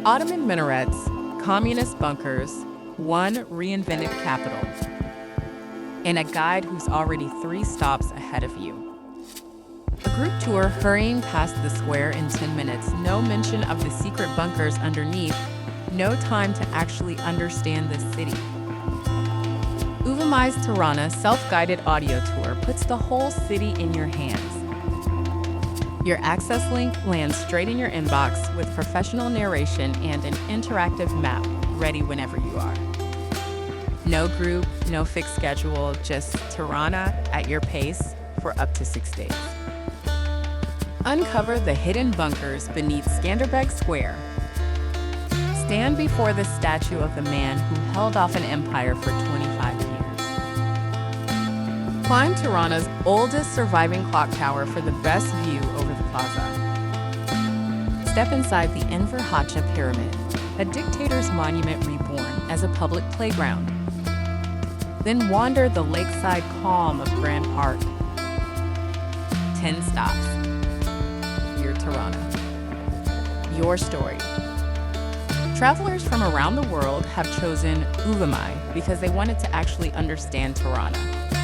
Ottoman minarets, communist bunkers, one reinvented capital, and a guide who's already 3 stops ahead of you. A group tour hurrying past the square in 10 minutes, no mention of the secret bunkers underneath, no time to actually understand this city. Uvamai's Tirana self-guided audio tour puts the whole city in your hands. Your access link lands straight in your inbox with professional narration and an interactive map ready whenever you are. No group, no fixed schedule, just Tirana at your pace for up to 6 days. Uncover the hidden bunkers beneath Skanderbeg Square. Stand before the statue of the man who held off an empire for 25 years. Climb Tirana's oldest surviving clock tower for the best view over the plaza. Step inside the Enver Hoxha Pyramid, a dictator's monument reborn as a public playground. Then wander the lakeside calm of Grand Park. 10 stops. Your Tirana. Your story. Travelers from around the world have chosen Uvamai because they wanted to actually understand Tirana,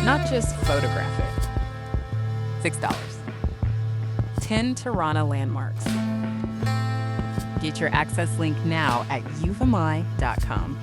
not just photograph it. $6. 10 Tirana landmarks. Get your access link now at uvamai.com.